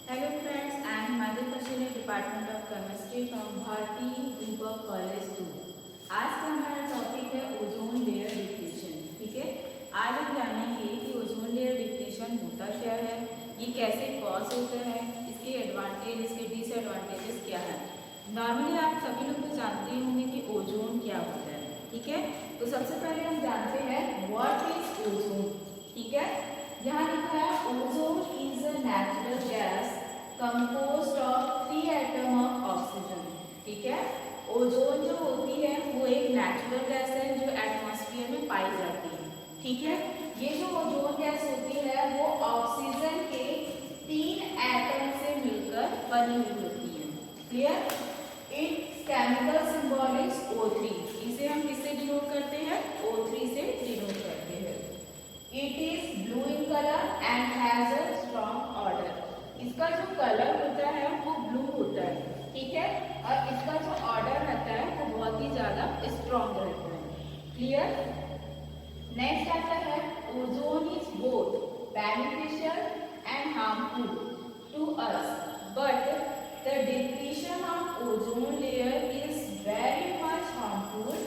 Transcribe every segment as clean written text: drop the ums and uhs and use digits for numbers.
Hello friends, I am Madhu Pachile, Department of Chemistry from Bharati Deepak College 2। आज का हमारा topic है ozone layer depletion. ठीक है, आज हम जानेंगे कि ओजोन लेयर डिप्लीशन होता क्या है, ये कैसे कॉज होता है, इसके एडवांटेज इसके डिसएडवांटेजेस क्या है। नॉर्मली आप सभी लोग तो जानते ही होंगे कि ओजोन क्या होता है। ठीक है, तो सबसे पहले हम जानते हैं व्हाट इज ओजोन। ठीक है, यहाँ लिखा है ozone is a natural gas composed of 3 atom of oxygen. ठीक है, ओजोन जो होती है वो एक नेचुरल गैस है जो एटमॉस्फेयर में पाई जाती है। ठीक है, ये जो ओजोन गैस होती है वो ऑक्सीजन के 3 एटम से मिलकर बनी हुई होती है। Clear? It's chemical symbol is O3। इसे हम किससे डिनोट करते हैं? O3 से डिनोट करते हैं। It is blue in color and has a strong odor। इसका जो कलर होता है वो ब्लू होता है। ठीक है, और इसका जो ऑर्डर रहता है वो बहुत ही ज्यादा स्ट्रॉन्ग रहता है। क्लियर? नेक्स्ट आता है ozone is both beneficial and harmful to us, but the depletion of ozone layer is very much harmful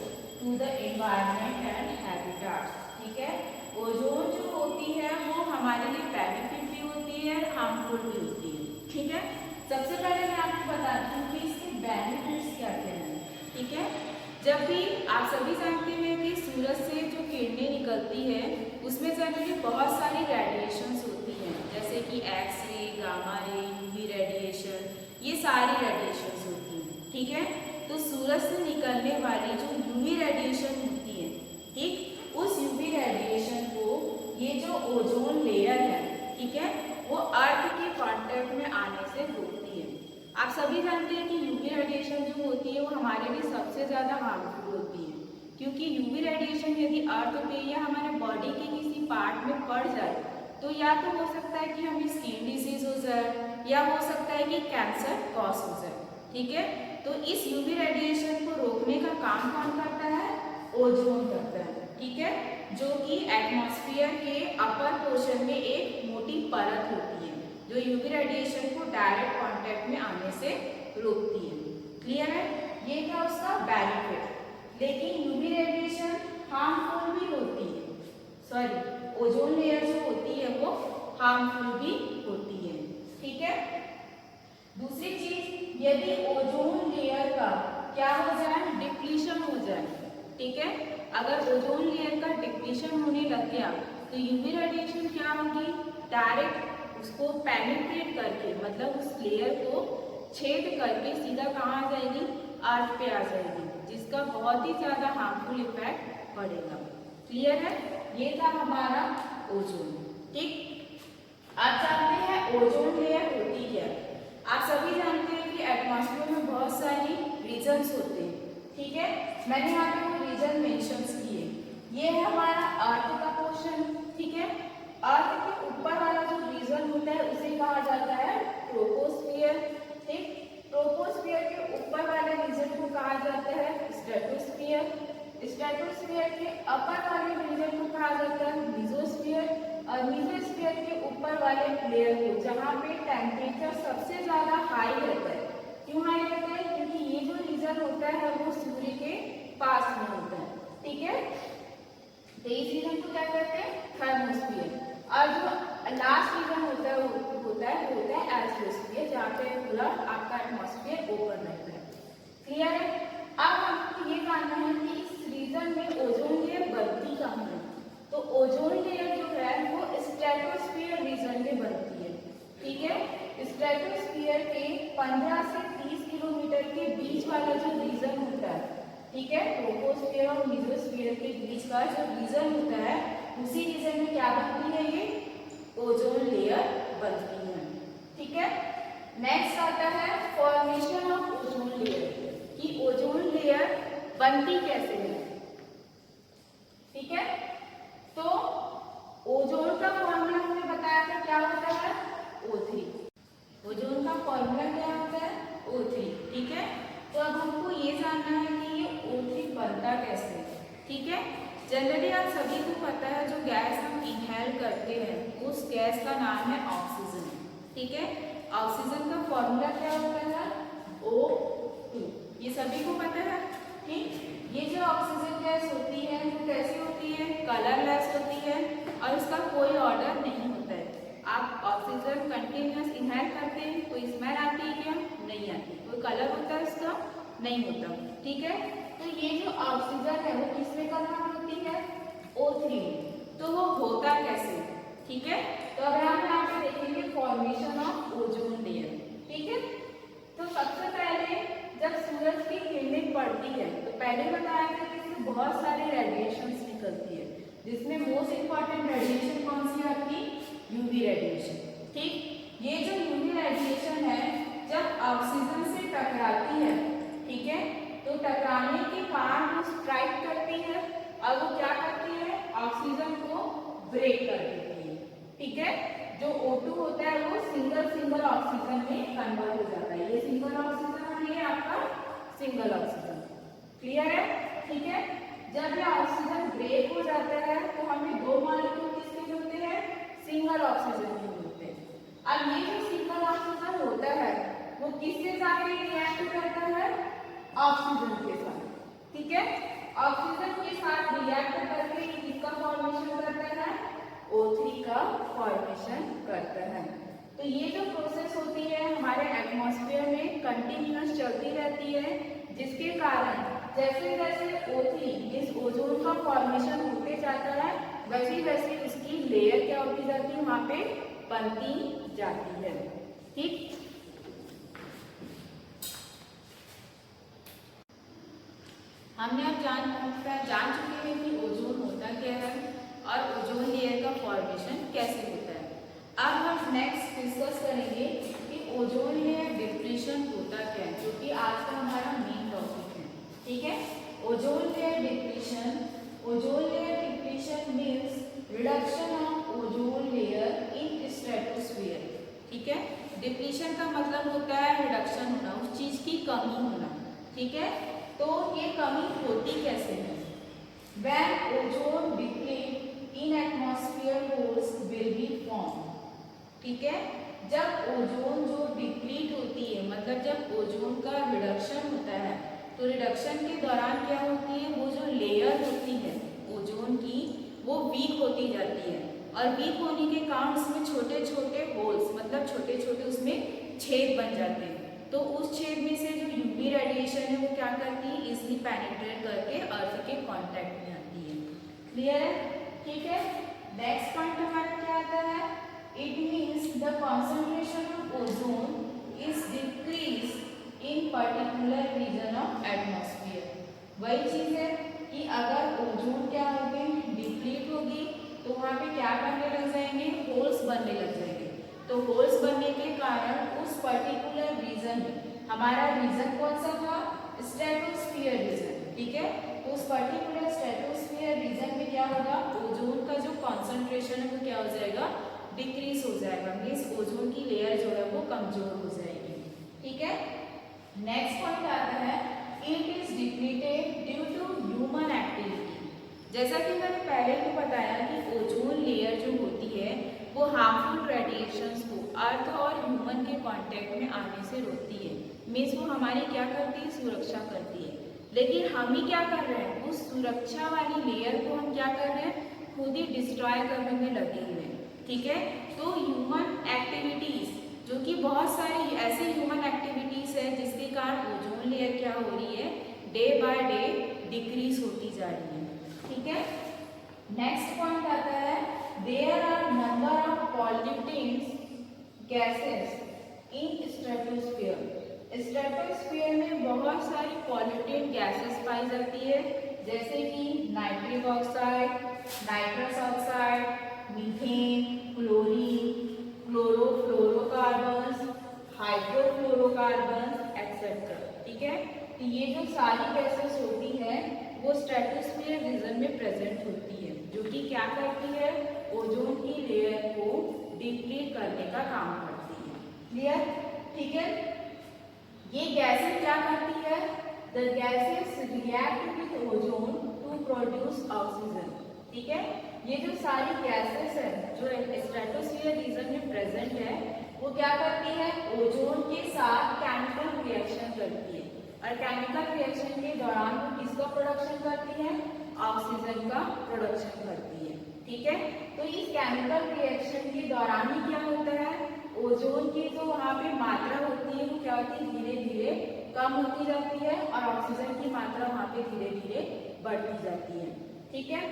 to the environment and habitats. ठीक है, ओजोन जो होती है वो हमारे लिए बेनिफिट भी होती है, हार्मफुल भी होती है। ठीक है, सबसे पहले मैं आपको बताती हूँ कि इसके बेनिफिट्स क्या क्या हैं। ठीक है, जब भी आप सभी जानते हैं कि सूरज से जो किरणें निकलती है उसमें जनरली बहुत सारी रेडिएशंस होती हैं, जैसे कि X ray, gamma ray, UV radiation, ये सारी रेडिएशंस होती हैं। ठीक है, तो सूरज से निकलने वाली जो यूवी रेडिएशन होती है, ठीक, उस यूवी रेडिएशन को ये जो ओजोन लेयर है, ठीक है, वो अर्थ के कांटेक्ट में आने से रोकती है। आप सभी जानते हैं कि यूवी रेडिएशन जो होती है वो हमारे लिए सबसे ज़्यादा हार्मफुल होती है, क्योंकि यूवी रेडिएशन यदि अर्थ पे या हमारे बॉडी के किसी पार्ट में पड़ जाए तो या तो हो सकता है कि हमें स्किन डिजीज हो जाए या हो सकता है कि कैंसर कॉज हो जाए। ठीक है, तो इस यूवी रेडिएशन को रोकने का काम कौन करता है? ओजोन करता है। ठीक है, जो कि एटमॉस्फेयर के अपर पोर्शन में एक मोटी परत होती है जो यूवी रेडिएशन को डायरेक्ट कांटेक्ट में आने से रोकती है। क्लियर है? ये था उसका बेनिफिट। लेकिन यूवी रेडिएशन हार्मफुल भी होती है, सॉरी, ओजोन लेयर जो होती है वो हार्मफुल भी होती है। ठीक है, दूसरी चीज, यदि ओजोन लेयर का क्या हो जाए? डिप्लीशन हो जाए। ठीक है, अगर ओजोन लेयर का डिप्लीशन होने लग गया तो यूवी रेडिएशन क्या होगी? डायरेक्ट उसको पेनिट्रेट करके, मतलब उस लेयर को छेद करके सीधा कहाँ आ जाएगी? अर्थ पे आ जाएगी, जिसका बहुत ही ज्यादा हार्मफुल इफेक्ट पड़ेगा। क्लियर है? ये था हमारा ओजोन। ठीक, अब जानते हैं ओजोन लेयर होती क्या है। आप सभी जानते हैं कि एटमॉस्फेयर में बहुत सारी रीजन्स होते हैं। ठीक है, मैंने यहाँ पे वो रीजन मेंशंस किए। ये है हमारा अर्थ का पोर्शन। ठीक है, अर्थ के ऊपर वाला जो रीजन होता है उसे कहा जाता है ट्रोपोस्फियर। ठीक, ट्रोपोस्फियर के ऊपर वाले रीजन को कहा जाता है स्ट्रेटोस्फियर। स्ट्रेटोस्फियर के अपर वाले रीजन को कहा जाता है मीजोस्फियर, और मीजोस्फियर के ऊपर वाले लेयर को, जहाँ पे टेम्परेचर सबसे ज्यादा हाई रहता है। क्यों हाई रहता है? क्योंकि ये जो रीजन होता है वो सूर्य के पास में होता है। ठीक है, तो इस रीजन को क्या कहते हैं? थर्मोस्फियर। और जो लास्ट रीजन होता है वो होता है एस्ट्रोस्फियर, जहाँ पे पूरा आपका एटमॉस्फेयर ओपन रहता है। क्लियर है? अब हमको ये जानना है कि इस रीजन में ओजोन लेयर बनती कहाँ है। तो ओजोन लेयर जो है वो स्ट्रेटोस्फियर रीजन में बनती है। ठीक है, स्ट्रेटोस्फियर के 15 से 30 किलोमीटर के बीच वाला जो रीजन होता है, ठीक है, ट्रोपोस्फियर और मीजोस्फियर के बीच का जो रीजन होता है, उसी रीजन में क्या बनती है? ये ओजोन लेयर बनती है। ठीक है, नेक्स्ट आता है फॉर्मेशन ऑफ ओजोन लेयर, कि ओजोन लेयर बनती कैसे है। ठीक है, तो ओजोन का फॉर्मूला हमने बताया था, क्या होता है? O3। ओजोन का फॉर्मूला क्या होता है? O3। ठीक है, तो अब हमको ये जानना है कि ये O3 बनता कैसे। ठीक है, जनरली आप सभी को पता है जो गैस हम इनहेल करते हैं उस गैस का नाम है ऑक्सीजन। ठीक है, ऑक्सीजन का फॉर्मूला क्या होता है? O2। ये सभी को पता है, ठीक। ये जो ऑक्सीजन गैस होती है वो कैसी होती है? कलरलेस होती है और उसका कोई ऑर्डर नहीं होता है। आप ऑक्सीजन कंटिन्यूअस इनहेल करते हैं, कोई स्मेल आती है क्या? नहीं आती। कोई कलर होता है उसका? नहीं होता, ठीक है। तो ये जो ऑक्सीजन है वो किसमें कन्वर्ट होती है? O3। तो वो होता कैसे, ठीक है। तो अब हम यहाँ पे देखेंगे फॉर्मेशन ऑफ ओजोन लेयर, ठीक है। तो सबसे पहले जब सूरज की किरणें पड़ती है तो पहले बताया था कि इसमें बहुत सारी रेडिएशंस निकलती है, जिसमें मोस्ट इंपॉर्टेंट रेडिएशन कौन सी है आपकी? यूवी रेडिएशन, ठीक। ये जो यूवी रेडिएशन है जब ऑक्सीजन से टकराती है, ठीक है, तो टकराने के बाद वो स्ट्राइक करती है और वो क्या करती है? ऑक्सीजन को ब्रेक कर देती है, ठीक है। जो O2 होता है वो सिंगल ऑक्सीजन में कन्वर्ट हो जाता है। ये सिंगल ऑक्सीजन और ये आपका सिंगल ऑक्सीजन, क्लियर है, ठीक है। जब ये ऑक्सीजन ब्रेक हो जाता है तो हमें दो मॉलिक्यूल किसके मिलते हैं? सिंगल ऑक्सीजन के मिलते हैं। अब ये जो सिंगल ऑक्सीजन होता है वो किसके साथ रिएक्ट करता है? ऑक्सीजन के साथ, ठीक है। ऑक्सीजन के साथ रिएक्ट करके किसका फॉर्मेशन करता है? O3 का फॉर्मेशन करता है। तो ये जो प्रोसेस होती है हमारे एटमॉस्फेयर में कंटिन्यूअस चलती रहती है, जिसके कारण जैसे जैसे O3 इस ओजोन का फॉर्मेशन होते जाता है वैसे वैसे उसकी लेयर क्या होती जाती है? वहां पे बनती जाती है, ठीक। हमने अब जान चुके हैं कि ओजोन होता क्या है और ओजोन लेयर का फॉर्मेशन कैसे होता है। अब हम नेक्स्ट डिस्कस करेंगे कि ओजोन लेयर डिप्रेशन होता क्या है, जो कि आज का हमारा मेन टॉपिक है, ठीक है। Ozone layer depression means reduction of ozone layer in stratosphere, ठीक है। डिप्रेशन का मतलब होता है रिडक्शन होना, उस चीज की कमी होना, ठीक है। तो ये कमी होती कैसे है? When ozone deplete in atmosphere holes will be formed, ठीक है। जब ओजोन जो डिप्लीट होती है मतलब जब ओजोन का रिडक्शन होता है तो रिडक्शन के दौरान क्या होती है? वो जो लेयर होती है ओजोन की वो वीक होती जाती है और वीक होने के कारण उसमें छोटे छोटे होल्स मतलब छोटे छोटे उसमें छेद बन जाते हैं। तो उस छेद में से जो यूवी रेडिएशन है वो क्या करती है? इजिली पेनिट्रेट करके अर्थ के कांटेक्ट में आती है, क्लियर है, ठीक है। नेक्स्ट पॉइंट हमारा क्या आता है? It means the concentration of ozone is decrease in particular region of atmosphere. वही चीज है कि अगर ओजोन क्या होगी? डिप्लीट होगी तो वहां पे क्या बनने लग जाएंगे? होल्स बनने लग जाएंगे। तो होल्स बनने के कारण उस पर्टिकुलर रीजन में, हमारा रीजन कौन सा था? स्ट्रेटोस्फीयर रीजन, ठीक है। तो उस पर्टिकुलर स्ट्रेटोस्फीयर रीजन में क्या होगा? ओजोन का जो कॉन्सेंट्रेशन है वो क्या हो जाएगा? डिक्रीज हो जाएगा, मींस ओजोन की लेयर जो है वो कमजोर हो जाएगी, ठीक है। नेक्स्ट पॉइंट आता है it is depleted due to human activity. जैसा कि मैंने पहले ही बताया कि ओजोन लेयर जो होती है वो हार्मफुल रेडिएशंस को अर्थ और ह्यूमन के कांटेक्ट में आने से रोकती है, मीन्स वो हमारी क्या करती है? सुरक्षा करती है। लेकिन हम ही क्या कर रहे हैं? उस सुरक्षा वाली लेयर को हम क्या कर रहे हैं? खुद ही डिस्ट्रॉय करने में लगे हुए हैं, ठीक है। तो ह्यूमन एक्टिविटीज जो कि बहुत सारी ऐसे ह्यूमन एक्टिविटीज है जिसके कारण ओजोन लेयर क्या हो रही है? डे बाय डे डिक्रीज होती जा रही है, ठीक है। नेक्स्ट पॉइंट आता है there are number of pollutants gases in stratosphere। Stratosphere में बहुत सारी पॉल्यूटेंट गैसेस पाई जाती है, जैसे कि nitric oxide, nitrous oxide, methane, chlorine, chlorofluorocarbons, hydrofluorocarbons etcetera, ठीक है। तो ये जो सारी गैसेस होती है वो स्ट्रेटोस्फीयर रीजन में प्रेजेंट होती है, जो कि क्या करती है? ओजोन की लेयर को डिप्लीट करने का काम करती है, क्लियर, ठीक है। ये गैसेस क्या करती है? The gases react with ozone to produce oxygen, ठीक है। ये जो सारी गैसेस है जो स्ट्रेटोस्फीयर रीजन में प्रेजेंट है वो क्या करती है? साथ केमिकल रिएक्शन करती है और केमिकल रिएक्शन के दौरान वो किसका प्रोडक्शन करती है, ऑक्सीजन का प्रोडक्शन करती है। ठीक है, तो इस केमिकल रिएक्शन के दौरान ही क्या होता है, ओजोन की जो वहाँ पे मात्रा होती है वो क्या होती है, धीरे धीरे कम होती जाती है और ऑक्सीजन की मात्रा वहाँ पे धीरे धीरे बढ़ती जाती है। ठीक है,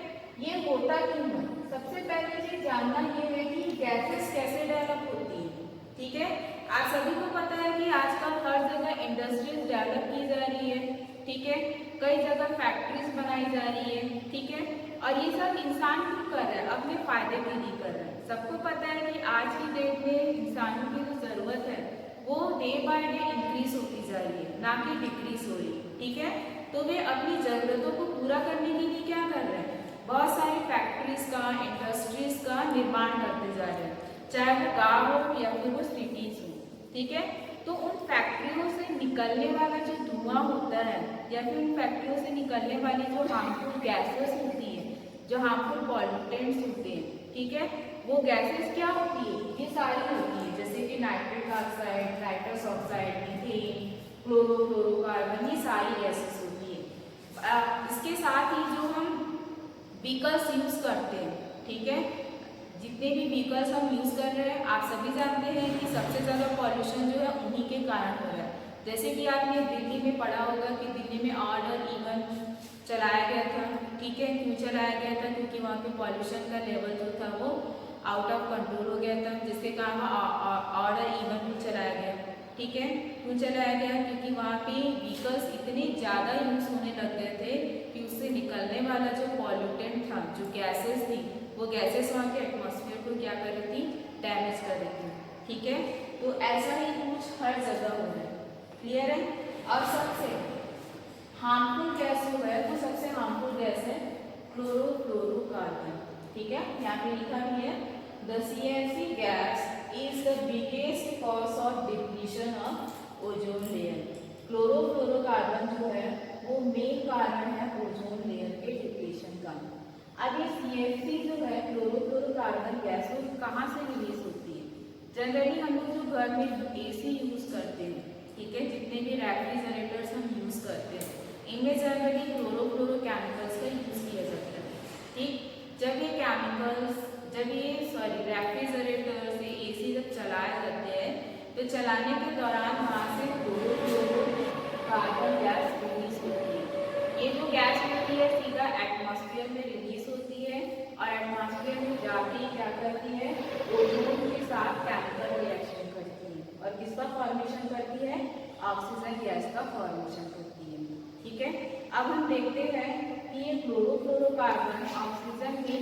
ये होता क्यों है, सबसे पहले चीज जानना ये है कि गैसेस कैसे डेवलप होती है। ठीक है, आप सभी को पता है कि आजकल हर जगह इंडस्ट्रीज डेवलप की जा रही है। ठीक है, कई जगह फैक्ट्रीज बनाई जा रही है। ठीक है, और ये सब इंसान क्यों कर रहा है, अपने फायदे के लिए कर रहा है। सबको पता है कि आज की डेट में इंसानों की जो जरूरत है वो डे बाय डे इंक्रीज होती जा रही है, ना कि डिक्रीज हो रही। ठीक है, तो वे अपनी जरूरतों को पूरा करने के लिए क्या कर रहे हैं, बहुत सारी फैक्ट्रीज का, इंडस्ट्रीज का निर्माण करते जा रहे हैं, चाहे वो गाँव हो या फिर वो सिटीज हो। ठीक है, तो उन फैक्ट्रियों से निकलने वाला जो धुआं होता है या फिर उन फैक्ट्रियों से निकलने वाली जो हार्मफुल गैसेस होती है, जो हार्मफुल पॉल्यूटेंट्स होते हैं, ठीक है, वो गैसेस क्या होती है, ये सारी होती है, जैसे कि nitric oxide, nitrous oxide, methane, chlorofluorocarbon, ये सारी गैसेस होती है। इसके साथ ही जो हम व्हीकल्स यूज करते हैं, ठीक है, जितने भी व्हीकल्स हम यूज कर रहे हैं, आप सभी जानते हैं कि सबसे ज़्यादा पॉल्यूशन जो है उन्हीं के कारण हो रहा है। जैसे कि आपने दिल्ली में पढ़ा होगा कि दिल्ली में ऑड और इवन चलाया गया था। ठीक है, क्यों चलाया गया था, क्योंकि वहाँ पे पॉल्यूशन का लेवल जो था वो आउट ऑफ कंट्रोल हो गया था, जिसके कारण ऑड और इवन भी चलाया गया। ठीक है, क्यों चलाया गया, क्योंकि वहाँ पे व्हीकल्स इतने ज़्यादा यूज होने लग गए थे कि उससे निकलने वाला जो पॉल्यूटेंट था, जो गैसेस थी, वो गैसेस वहाँ के एटमॉस्फेयर को क्या कर रही थी, डैमेज कर रही थी। ठीक है, तो ऐसा ही कुछ हर जगह हो रहा है। क्लियर है। और सबसे हार्मफुल गैस जो है वो सबसे हार्मफुल गैस है क्लोरोफ्लोरोकार्बन। ठीक है, यहाँ पे लिखा भी है the CFC gas is the biggest cause of depletion of ozone layer. Chlorofluorocarbon जो है वो मेन कारण है ओजोन लेयर के डिप्लीशन का। अब ये CFC जो है क्लोरोफ्लोरोकार्बन गैस वो कहाँ से रिलीज होती है, जनरली हम लोग जो घर में AC यूज करते हैं, ठीक है, जितने भी रेफ्रिजरेटर्स हम यूज करते हैं, इनमें जनरली क्लोरोफ्लोरो केमिकल्स का यूज किया जाता है। ठीक, जब ये केमिकल्स, जब ये रेफ्रिजरेटर्स, AC जब चलाए जाते हैं तो चलाने के दौरान वहाँ से क्लोरोफ्लोरोकार्बन गैस रिलीज होती है। ये जो गैस होती है सीधा एटमॉस्फेयर में रिलीज होती है और एटमॉस्फेयर में जाके ही क्या करती है, ओजोन के साथ केमिकल रिएक्शन करती है और किसका फॉर्मेशन करती है, ऑक्सीजन गैस का फॉर्मेशन करती है। ठीक है, अब हम देखते हैं कि ये क्लोरोफ्लोरोकार्बन ऑक्सीजन में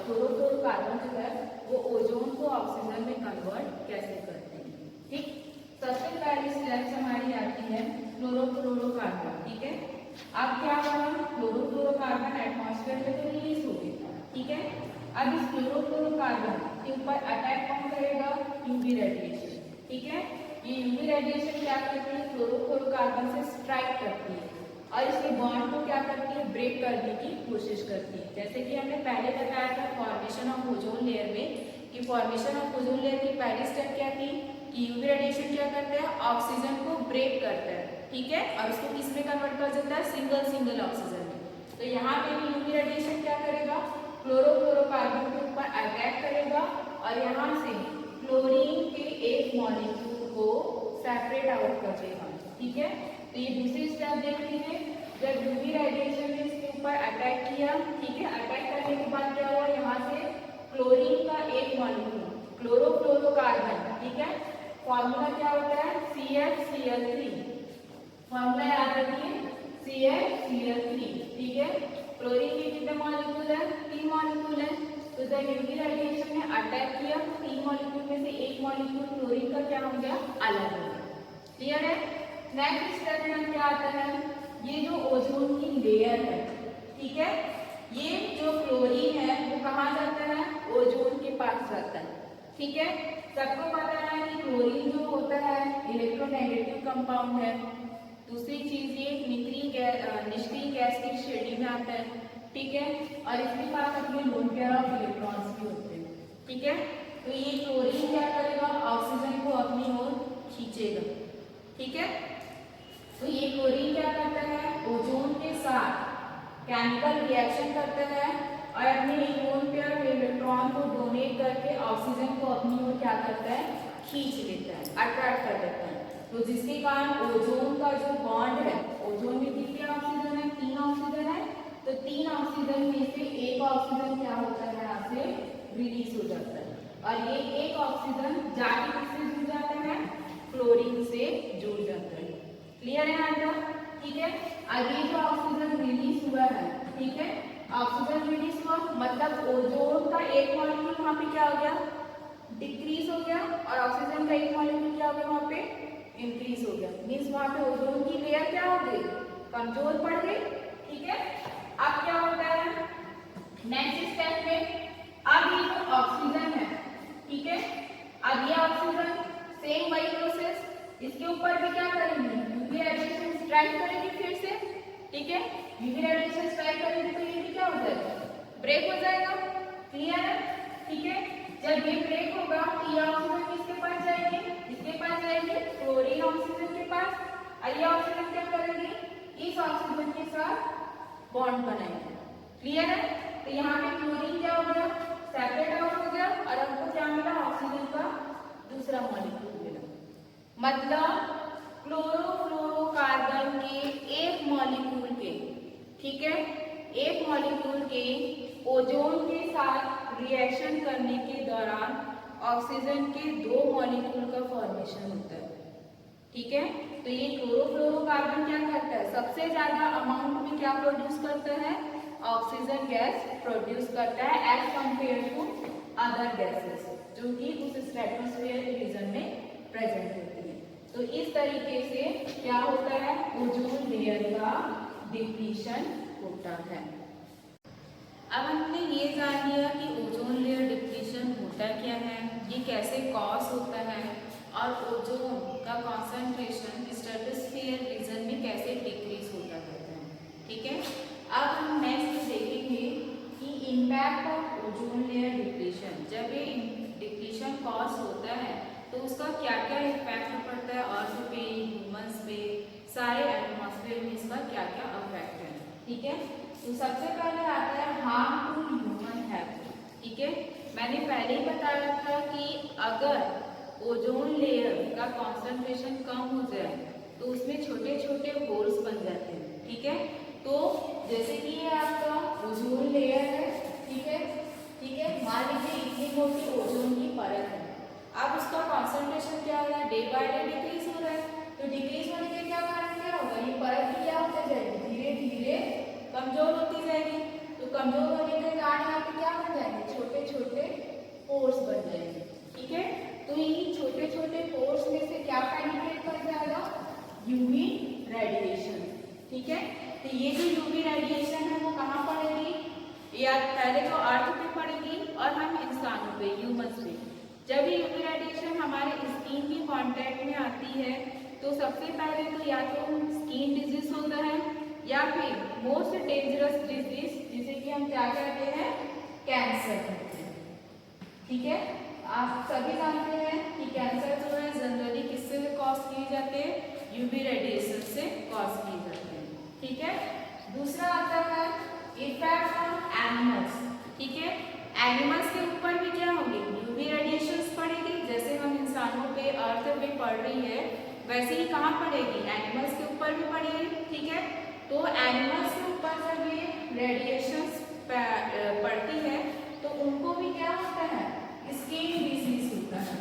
क्लोरोफ्लोरोकार्बन जो है वो ओजोन को ऑक्सीजन में कन्वर्ट कैसे करते हैं। ठीक, सबसे पहली स्टेप हमारी आती है क्लोरोफ्लोरोकार्बन। ठीक है, अब क्या हुआ, क्लोरोफ्लोरोकार्बन एटमॉस्फेयर में तो रिलीज हो गया। ठीक है, अब इस क्लोरोफ्लोरोकार्बन के ऊपर अटैक कौन करेगा, यूवी रेडिएशन। ठीक है, ये यूवी रेडिएशन क्या करती है, क्लोरोफ्लोरोकार्बन से स्ट्राइक करती है और इसके बॉन्ड को क्या करती है, ब्रेक करने की कोशिश करती है। जैसे कि हमने पहले बताया था फॉर्मेशन ऑफ ओजोन लेयर में कि फॉर्मेशन ऑफ ओजोन लेयर की पहली स्टेप क्या थी कि यूवी रेडिएशन क्या करता है, ऑक्सीजन को ब्रेक करता है। ठीक है, और उसको किस में कन्वर्ट कर देता है, सिंगल ऑक्सीजन में। तो यहाँ पे भी यूवी रेडिएशन क्या करेगा, क्लोरोफ्लोरोकार्बन के ऊपर अटैक करेगा और यहाँ से क्लोरीन के एक मॉलिक्यूल को सेपरेट आउट कर देगा। ठीक है, तो ये दूसरी स्टेप देख लीजिए, जब यूवी रेडिएशन ने इसके ऊपर अटैक किया, ठीक है, अटैक करने के बाद क्या हुआ, यहाँ से क्लोरीन का एक मॉलिक्यूल क्लोरोफ्लोरोकार्बन, ठीक है, फॉर्मूला क्या होता है, CFCl3, फॉर्मूला याद रखिए CFCl3। ठीक है, क्लोरीन के कितने मॉलिक्यूल है, 3 मॉलिक्यूल है। तो जब यूवी रेडिएशन ने अटैक किया तो 3 मॉलिक्यूल में से एक मॉलिक्यूल क्लोरीन का क्या हो गया, अलग हो गया। क्लियर है। नेक्स्ट स्टेप में क्या आता है, ये जो ओजोन की लेयर है, ठीक है, ये जो क्लोरीन है वो कहाँ जाता है, ओजोन के पास जाता है। ठीक है, सबको पता है कि क्लोरीन जो होता है इलेक्ट्रोनेगेटिव कंपाउंड है। दूसरी चीज ये निष्क्रिय गैस की श्रेणी में आता है। ठीक है, और इसके पास अपने लोन पेयर ऑफ इलेक्ट्रॉन्स भी होते हैं। ठीक है, तो ये क्लोरीन क्या करेगा, ऑक्सीजन को अपनी ओर खींचेगा। ठीक है। तो ये क्लोरीन क्या करता है, ओजोन के साथ केमिकल रिएक्शन करता है और अपने लोन पेयर इलेक्ट्रॉन को डोनेट करके ऑक्सीजन को अपनी ओर क्या करता है, खींच लेता है, अट्रैक्ट कर देता है। तो जिसके कारण ओजोन का जो बॉन्ड है, ओजोन में कितने ऑक्सीजन है, 3 ऑक्सीजन है, तो 3 ऑक्सीजन में से एक ऑक्सीजन क्या होता है, यहाँ से रिलीज हो जाता है और ये एक ऑक्सीजन जाके किससे जुड़ जाता है, क्लोरीन से जुड़ जाता है। क्लियर है आंसर? ठीक है। आगे जो ऑक्सीजन रिलीज हुआ है, ठीक है, ऑक्सीजन रिलीज हुआ मतलब ओजोन का एक मॉलिक्यूल वहां पे क्या हो गया, डिक्रीज हो गया और ऑक्सीजन का एक मॉलिक्यूल क्या हो गया, वहां पे इंक्रीज हो गया। मींस वहां पे ओजोन की लेयर क्या हो गई, कमजोर पड़ गई। ठीक है। अब क्या होता है नेक्स्ट स्टेप में, अब ये जो ऑक्सीजन है, ठीक है, अब ये ऑक्सीजन सेम वही प्रोसेस, इसके ऊपर भी क्या करेंगे, यूवी रेडिएशन स्ट्राइक करेंगे फिर से। ठीक है, यूवी रेडिएशन स्ट्राइक करेंगे तो ये भी क्या हो जाएगा, ब्रेक हो जाएगा। क्लियर है? ठीक है। जब ये ब्रेक होगा तो ये ऑक्सीजन किसके पास जाएंगे, इसके पास जाएंगे, क्लोरीन ऑक्सीजन के पास, और ये ऑक्सीजन क्या करेंगे, इस ऑक्सीजन के साथ बॉन्ड बनाएंगे। क्लियर है? तो यहाँ पे क्लोरीन क्या हो गया, सेपरेट आउट हो गया और हमको क्या मिला, ऑक्सीजन का दूसरा मॉलिक्यूल मिला। मतलब क्लोरोफ्लोरोकार्बन के एक मॉलिक्यूल के, ठीक है, एक मॉलिक्यूल के ओजोन के साथ रिएक्शन करने के दौरान ऑक्सीजन के 2 मॉलिक्यूल का फॉर्मेशन होता है। ठीक है। तो ये क्लोरोफ्लोरोकार्बन क्या करता है, सबसे ज्यादा अमाउंट में क्या प्रोड्यूस करता है, ऑक्सीजन गैस प्रोड्यूस करता है as compare to other gases जो कि उस स्ट्रेटोस्फीयर रीजन में प्रेजेंट होती है। तो इस तरीके से क्या होता है, ओजोन लेयर का डिप्लीशन होता है। अब हमने ये जान लिया कि ओजोन लेयर डिप्लीशन होता क्या है, ये कैसे कॉज होता है और ओजोन का कॉन्सेंट्रेशन स्ट्रेटोस्फीयर रीजन में कैसे डिक्रीज होता रहता है। ठीक है। अब हम नेक्स्ट देखेंगे कि impact of ozone layer depletion, जब ये डिप्लीशन कॉज होता है तो उसका क्या क्या इम्पैक्ट पड़ता है अर्थ पे, ह्यूमंस पे, सारे एटमॉस्फेयर में इसका क्या क्या इफेक्ट है। ठीक है। तो सबसे पहले आता है हार्म टू ह्यूमन हेल्थ। ठीक है, मैंने पहले ही बताया था कि अगर ओजोन लेयर का कॉन्सेंट्रेशन कम हो जाए तो उसमें छोटे छोटे होल्स बन जाते हैं। ठीक है। तो जैसे कि ये आपका ओजोन लेयर है, ठीक है, ठीक है, मान लीजिए इतनी मोटी ओजोन की परत है, अब उसका कॉन्सेंट्रेशन क्या हो रहा है, डे बाय डे डिक्रीज हो रहा है। तो डिक्रीज होने के क्या कारण क्या होगा, ये परत भी क्या होती जाएगी, धीरे धीरे कमजोर होती जाएगी। तो कमजोर होने के कारण यहाँ पे क्या बन जाएंगे, छोटे छोटे पोर्स बन जाएंगे। ठीक है। तो इन छोटे छोटे पोर्स में से क्या पेनिट्रेट कर जाएगा, यूवी रेडिएशन। ठीक है। तो ये जो यूवी रेडिएशन है वो कहाँ पड़ेगी, या पहले तो अर्थ पे पड़ेगी और हम इंसानों पे, ह्यूमंस पे। जब ये यूवी रेडिएशन हमारे स्किन की कांटेक्ट में आती है तो सबसे पहले तो या तो स्किन डिजीज होता है या फिर मोस्ट डेंजरस डिजीज जिसे कि हम क्या कहते हैं, कैंसर कहते हैं। ठीक है। आप सभी जानते हैं कि कैंसर जो है जनरली किससे कॉज किए जाते हैं, यूवी रेडिएशन से कॉज किए जाते हैं। ठीक है। दूसरा आता है इफेक्ट ऑन एनिमल्स। ठीक है, एनिमल्स के ऊपर भी क्या होगी, यूवी रेडिएशन पड़ेगी। जैसे हम इंसानों पे अर्थ पे पड़ रही है वैसे ही कहाँ पड़ेगी, एनिमल्स के ऊपर भी पड़ेगी। ठीक है। तो एनिमल्स के ऊपर जब ये रेडिएशन पड़ती है तो उनको भी क्या होता है, स्किन डिजीज होता है।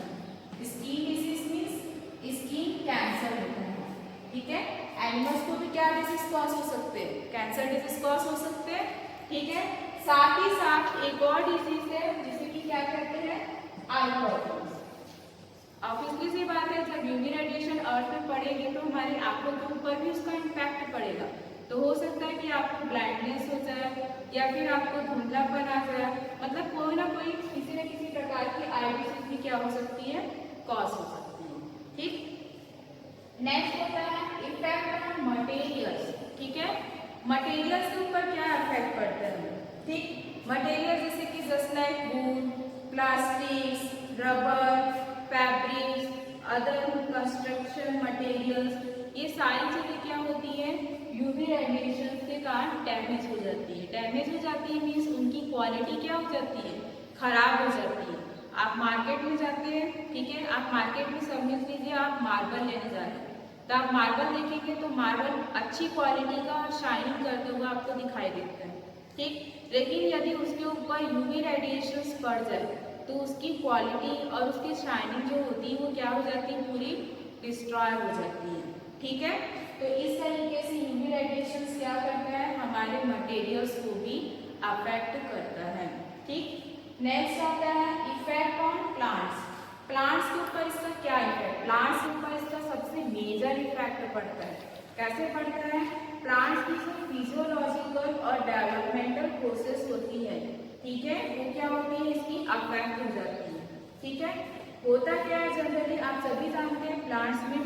Skin disease means skin cancer होता है। ठीक है। एनिमल्स को भी क्या डिजीज कॉज हो सकते हैं, कैंसर डिजीज कॉज हो सकते हैं। ठीक है। साथ ही साथ एक और डिजीज है जिसे कि क्या कहते हैं, आई प्रॉब्लम्स। ऑब्वियसली सी बात है, जब यूवी रेडिएशन अर्थ में पड़ेगी तो हमारी आंखों के ऊपर भी उसका इम्पैक्ट पड़ेगा। तो हो सकता है कि आपको ब्लाइंडनेस हो जाए या फिर आपको धुंधलापन आ जाए, मतलब कोई ना कोई किसी न किसी प्रकार की आई डिजीज भी क्या हो सकती है, कॉज हो सकती है। ठीक। नेक्स्ट होता है इफेक्ट ऑन मटेरियल्स। ठीक है, मटेरियल्स के ऊपर क्या इफेक्ट पड़ता है। ठीक, मटेरियल जैसे कि just like wool, plastics, rubber, fabrics, other construction materials, ये सारी चीजें क्या होती है, यूवी रेडिएशन के कारण डैमेज हो जाती है। डैमेज हो जाती है मीन्स उनकी क्वालिटी क्या हो जाती है, खराब हो जाती है। आप मार्केट में जाते हैं, ठीक है, आप मार्केट में समझ लीजिए आप मार्बल लेने जा रहे हैं, तो आप मार्बल देखेंगे तो मार्बल अच्छी क्वालिटी का शाइनिंग करते हुए आपको दिखाई देता है, ठीक। लेकिन यदि उसके ऊपर यूवी रेडिएशंस पड़ जाए तो उसकी क्वालिटी और उसकी शाइनिंग जो होती है वो क्या हो जाती है, पूरी डिस्ट्रॉय हो जाती है, ठीक है। तो इस तरीके से यूवी रेडिएशंस क्या करता है, हमारे मटेरियल्स को भी अफेक्ट करता है, ठीक। नेक्स्ट आता है इफेक्ट ऑन प्लांट्स। प्लांट्स के ऊपर इसका क्या इफेक्ट, प्लांट्स के ऊपर इसका सबसे मेजर इफेक्ट पड़ता है। कैसे पड़ता है, प्लांट्स की जो फिजियोलॉजिकल और डेवलपमेंटल प्रोसेस होती है, ठीक है, वो क्या होती है, इसकी अफेक्ट हो जाती है, ठीक है। होता क्या है, जनरली आप सभी जानते हैं प्लांट्स में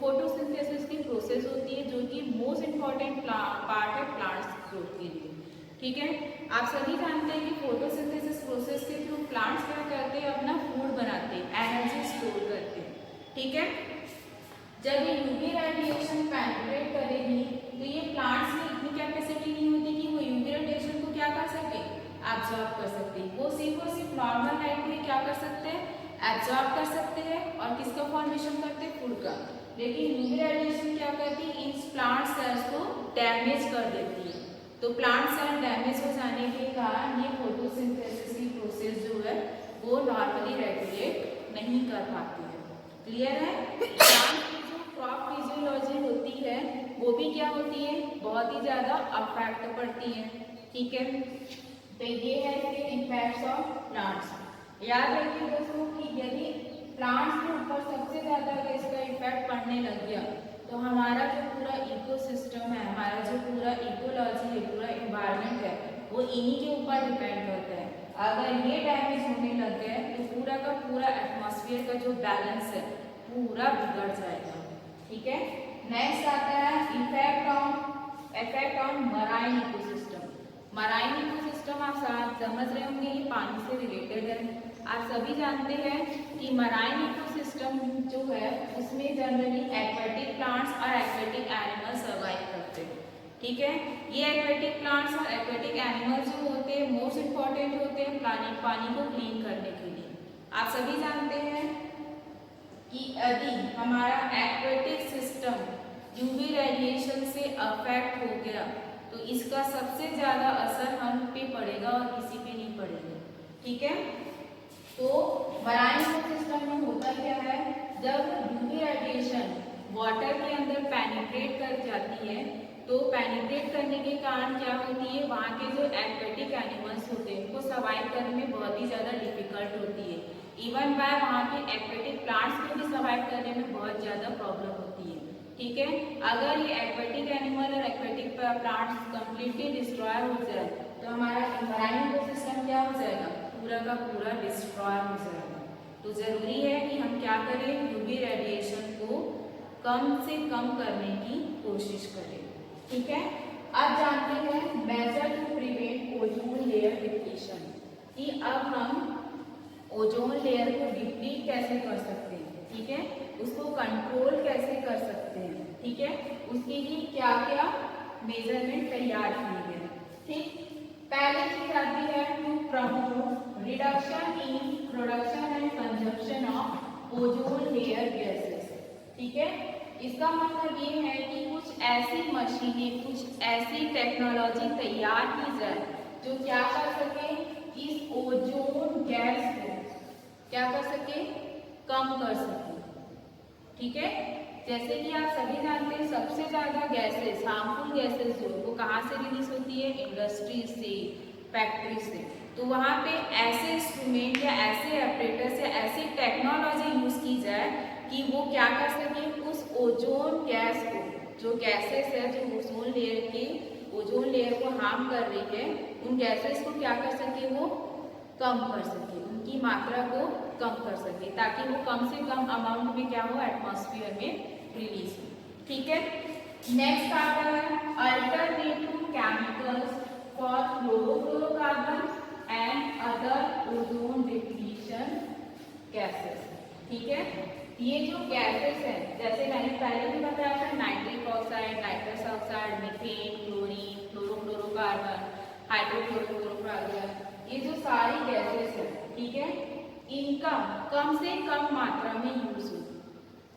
फोटोसिंथेसिस की प्रोसेस होती है, जो कि मोस्ट इम्पॉर्टेंट पार्ट है प्लांट्स ग्रोथ के लिए, ठीक है। आप सभी जानते हैं कि फोटोसिंथेसिस प्रोसेस के थ्रू प्लांट्स क्या करते हैं, अपना फूड बनाते हैं, एनर्जी स्टोर करते हैं, ठीक है। जब ये यूवी रेडिएशन पेनिट्रेट करेगी तो ये प्लांट्स में इतनी कैपेसिटी नहीं होती कि वो यूवी रेडिएशन को क्या कर सके, एब्जॉर्ब कर सकते हैं। वो सिर्फ और सिर्फ नॉर्मल लाइट में क्या कर सकते हैं, एब्जॉर्ब कर सकते हैं, और किसका फॉर्मेशन करते हैं, फूड का। लेकिन यूवी रेडिएशन क्या करती है, इन प्लांट सेल्स को डैमेज कर देती है। तो प्लांट सेल डैमेज हो जाने के कारण ये फोटोसिंथेसिस की प्रोसेस जो है वो नॉर्मली रेगुलेट नहीं कर पाती है। क्लियर है। प्लांट की जो क्रॉप फिजियोलॉजी होती है वो भी क्या होती है, बहुत ही ज्यादा अफेक्ट पड़ती है, ठीक है। तो ये है इसके इम्पैक्ट्स ऑफ प्लांट्स। याद रखिए दोस्तों कि यदि प्लांट्स के ऊपर सबसे ज्यादा अगर इसका इफेक्ट पड़ने लग गया तो हमारा जो पूरा इकोसिस्टम है, हमारा जो पूरा इकोलॉजी है, पूरा इन्वायरमेंट है, वो इन्हीं के ऊपर डिपेंड करता है। अगर ये डैमेज होने लग गए तो पूरा का पूरा एटमॉस्फेयर का जो बैलेंस है पूरा बिगड़ जाएगा, ठीक है। नेक्स्ट आता है effect on marine ecosystem. Marine ecosystem आप समझ रहे होंगे, ये पानी से रिलेटेड है। आप सभी जानते हैं कि मराइन इकोसिस्टम जो है उसमें जनरली एक्वेटिक प्लांट्स और एक्वेटिक एनिमल्स सर्वाइव करते हैं, ठीक है। ये एक्वेटिक प्लांट्स और एक्वेटिक एनिमल्स जो होते हैं मोस्ट इम्पॉर्टेंट होते हैं पानी को क्लीन करने के लिए। आप सभी जानते हैं कि यदि हमारा एक्वेटिक सिस्टम यूवी रेडिएशन से अफेक्ट हो गया तो इसका सबसे ज्यादा असर हम पे पड़ेगा और किसी पे नहीं पड़ेगा, ठीक है। तो मराइन इकोसिस्टम में होता क्या है, जब यूवी रेडिएशन वाटर के अंदर पेनिट्रेट कर जाती है तो पेनिट्रेट करने के कारण क्या होती है, वहाँ के जो एक्वेटिक एनिमल्स होते हैं उनको सर्वाइव करने में बहुत ही ज़्यादा डिफिकल्ट होती है। इवन बाय वहाँ के एक्वेटिक प्लांट्स को भी सर्वाइव करने में बहुत ज़्यादा प्रॉब्लम होती है, ठीक है। अगर ये एक्वेटिक एनिमल और एक्वेटिक प्लांट्स कंप्लीटली डिस्ट्रॉय हो जाए तो हमारा मराइन इकोसिस्टम क्या हो जाएगा, पूरा का पूरा डिस्ट्रॉय हो जाएगा। तो ज़रूरी है कि हम क्या करें, यूवी रेडिएशन को कम से कम करने की कोशिश करें, ठीक है। अब जानते हैं measure to prevent ozone layer depletion, कि अब हम ओजोन लेयर को डिप्लीट कैसे कर सकते हैं, ठीक है, उसको कंट्रोल कैसे कर सकते हैं, ठीक है, उसके लिए क्या क्या मेजरमेंट तैयार किए गए, ठीक। पहली चीज आती है to promote reduction in production and consumption of ozone layer gases, ठीक है। इसका मतलब ये है कि कुछ ऐसी मशीनें, कुछ ऐसी टेक्नोलॉजी तैयार की जाए जो क्या कर सके, इस ओजोन गैस को क्या कर सके, कम कर सके, ठीक है। जैसे कि आप सभी जानते हैं सबसे ज्यादा गैसेस, हार्मफुल गैसेस जो वो कहाँ से रिलीज होती है, इंडस्ट्री से, फैक्ट्री से। तो वहाँ पे ऐसे इंस्ट्रूमेंट या ऐसे ऑपरेटर्स या ऐसी टेक्नोलॉजी यूज की जाए कि वो क्या कर सके, उस ओजोन गैस को, जो गैसेस है जो ओजोन लेयर को हार्म कर रही है, उन गैसेस को क्या कर सके, वो कम कर सके, उनकी मात्रा को कम कर सके, ताकि वो कम से कम अमाउंट में क्या हो, एटमॉस्फेयर में रिलीज हो, ठीक है। नेक्स्ट आता है alternative chemicals for fluorofluorocarbon and other ozone depletion gases, ठीक है। ये जो गैसेस हैं, जैसे मैंने पहले भी बताया था, nitric oxide, nitrous oxide, methane, chlorine, chlorofluorocarbon, hydrochlorofluorocarbon, ये जो सारी गैसेस हैं, ठीक है, इनका कम से कम मात्रा में यूज हो,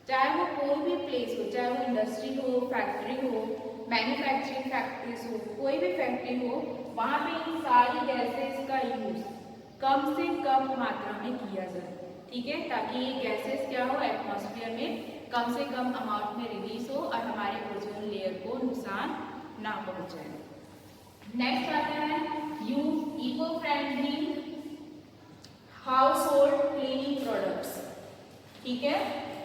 चाहे वो कोई भी प्लेस हो, चाहे वो इंडस्ट्री हो, फैक्ट्री हो, मैन्युफैक्चरिंग फैक्ट्रीज हो, कोई भी फैक्ट्री हो, वहाँ पे इन सारी गैसेस का यूज कम से कम मात्रा में किया जाए, ठीक है, ताकि ये गैसेस क्या हो, एटमॉस्फेयर में कम से कम अमाउंट में रिलीज हो और हमारे ओजोन लेयर को नुकसान ना पहुंचाए। नेक्स्ट आता है use eco friendly household cleaning products, ठीक है,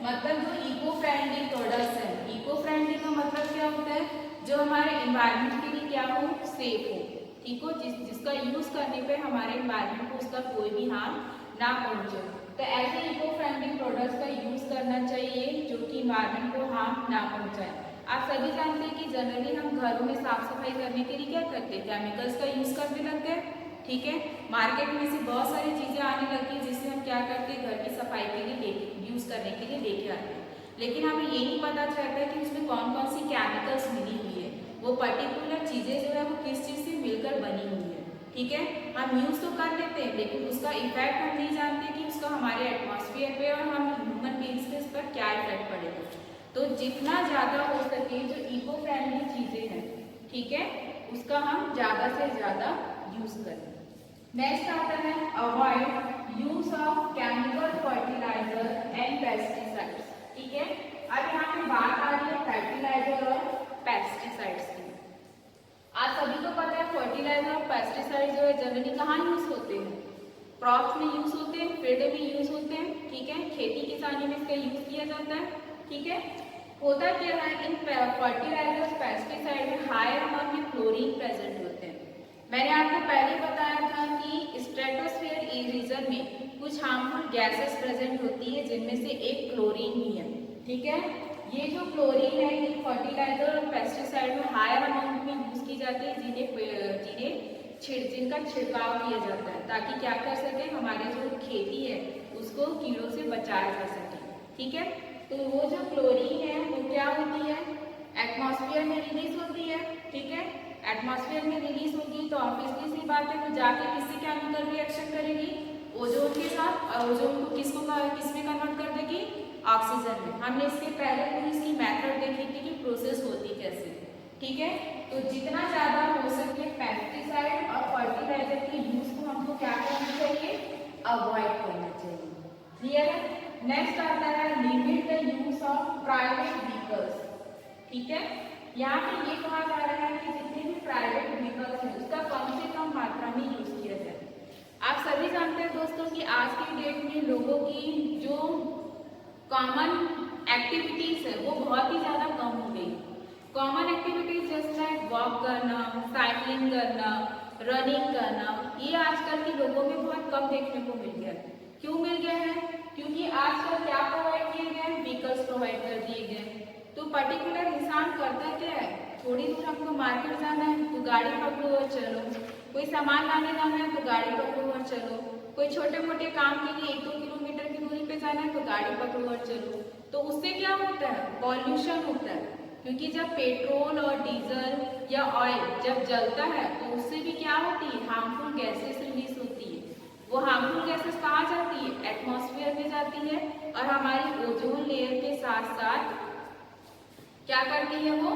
मतलब जो इको फ्रेंडली प्रोडक्ट्स हैं, इको फ्रेंडली का मतलब क्या होता है, जो हमारे एनवायरनमेंट के लिए क्या हो, सेफ हो, ठीक हो, जिसका यूज करने पे हमारे एनवायरनमेंट को उसका कोई भी हार्म ना पहुंचे, तो ऐसे इको फ्रेंडली प्रोडक्ट्स का यूज करना चाहिए जो कि एनवायरनमेंट को हार्म ना पहुंचाए। आप सभी जानते हैं कि जनरली हम घरों में साफ सफाई करने के लिए क्या करते हैं, केमिकल्स का यूज करने लगते हैं, ठीक है, मार्केट में से बहुत सारी चीजें आने लगती है जिससे हम क्या करते हैं, घर की सफाई के लिए यूज करने के लिए लेके आते हैं, लेकिन हमें ये नहीं पता चलता कि उसमें कौन कौन सी केमिकल्स मिली हुई है, वो पर्टिकुलर चीजें जो है वो किस चीज से मिलकर बनी हुई है, ठीक है, हम यूज तो कर लेते हैं लेकिन उसका इफेक्ट हम नहीं जानते कि उसका हमारे एटमॉस्फेयर पे और हम ह्यूमन बीइंग्स पे इस पर क्या इफेक्ट पड़ेगा। तो जितना ज्यादा हो सके जो इको फ्रेंडली चीजें हैं, ठीक है, उसका हम ज्यादा से ज्यादा यूज करें। नेक्स्ट आता है avoid use of chemical fertiliser and pesticides, ठीक है, अब यहाँ पे बात आ रही है फर्टिलाइजर और पेस्टिसाइड्स की। आज सभी को पता है फर्टिलाइजर और पेस्टिसाइड जो है जनरली कहाँ यूज होते हैं, क्रॉप्स में यूज होते हैं, फील्ड में यूज होते हैं, ठीक है, खेती किसानी में इसका यूज किया जाता है, ठीक है, होता क्या है, इन फर्टिलाइजर पेस्टिसाइड में हायर अमाउंट में क्लोरीन प्रेजेंट होते हैं। मैंने आपको पहले बताया था कि स्ट्रेटोस्फीयर रीजन में कुछ हार्मफुल गैसेस प्रेजेंट होती है जिनमें से एक क्लोरीन भी है, ठीक है, ये जो क्लोरीन है ये फर्टिलाइजर और पेस्टिसाइड में हायर अमाउंट में यूज की जाती है, जिनका छिड़काव किया जाता है ताकि क्या कर सके, हमारे जो खेती है उसको कीड़ों से बचाया जा सके, ठीक है, तो वो जो क्लोरीन है वो क्या होती है, एटमॉस्फेयर में रिलीज होती है, ठीक है, एटमॉस्फेयर में रिलीज होगी तो ऑब्वियसली सी बात है, तो जाके किससे केमिकल रिएक्शन करेगी, ओजोन के साथ, और ओजोन को किसमें कन्वर्ट कर देगी, ऑक्सीजन में। हमने इसके पहले पूरी इसकी मेथड देखी थी कि प्रोसेस होती कैसे, ठीक है, तो जितना ज्यादा हो सके पेस्टिसाइड और फर्टिलाइजर के यूज को हमको क्या करना चाहिए, अवॉइड करना चाहिए, क्लियर है। नेक्स्ट आता है limit the use of private vehicles, ठीक है, यहाँ पे ये कहा जा रहा है कि जितने भी प्राइवेट व्हीकल्स हैं उसका कम से कम मात्रा में यूज किया जाए। आप सभी जानते हैं दोस्तों कि आज की डेट में लोगों की जो कॉमन एक्टिविटीज है वो बहुत ही ज्यादा कम हो गई। कॉमन एक्टिविटीज जैसे लाइक वॉक करना, साइकिलिंग करना, रनिंग करना, ये आजकल के लोगों में बहुत कम देखने को मिल गया है। क्यों मिल गया है, क्योंकि आजकल क्या प्रोवाइड किए गए हैं, व्हीकल्स प्रोवाइड कर दिए गए। तो पर्टिकुलर इंसान करता क्या है, थोड़ी दूर हमको मार्केट जाना है तो गाड़ी पकड़ो और चलो, कोई सामान लाने जाना है तो गाड़ी पकड़ो और चलो, कोई छोटे मोटे काम के लिए 1-2 किलोमीटर की दूरी पे जाना है तो गाड़ी पकड़ो और चलो। तो उससे क्या होता है, पॉल्यूशन होता है, क्योंकि जब पेट्रोल और डीजल या ऑयल जब जलता है तो उससे भी क्या होती है, हार्मफुल गैसेस रिलीज होती है। वो हार्मफुल गैसेस कहाँ जाती है, एटमॉस्फेयर में जाती है और हमारी ओजोन लेयर के साथ साथ क्या करती है, वो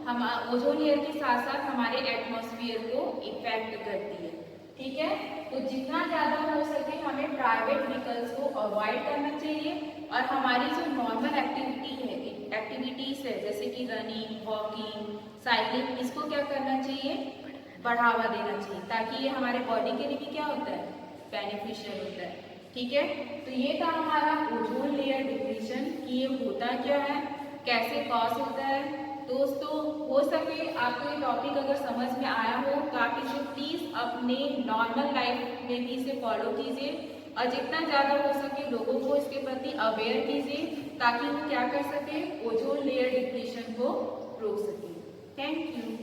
हम ओजोन लेयर के साथ साथ हमारे एटमॉस्फेयर को इफेक्ट करती है, ठीक है। तो जितना ज्यादा हो सके हमें प्राइवेट व्हीकल्स को अवॉइड करना चाहिए और हमारी जो नॉर्मल एक्टिविटीज है जैसे कि रनिंग, वॉकिंग, साइकिलिंग, इसको क्या करना चाहिए, बढ़ावा देना चाहिए, ताकि ये हमारे बॉडी के लिए भी क्या होता है, बेनिफिशियल होता है, ठीक है। तो ये था हमारा ओजोन लेयर डिप्लीशन कि ये होता क्या है, कैसे कॉज होता है। दोस्तों हो सके आपको ये टॉपिक अगर समझ में आया हो तो आप इसे प्लीज अपने नॉर्मल लाइफ में भी इसे फॉलो कीजिए और जितना ज़्यादा हो सके लोगों को इसके प्रति अवेयर कीजिए ताकि वो क्या कर सके, ओजोन लेयर डिप्लीशन को रोक सके। Thank you.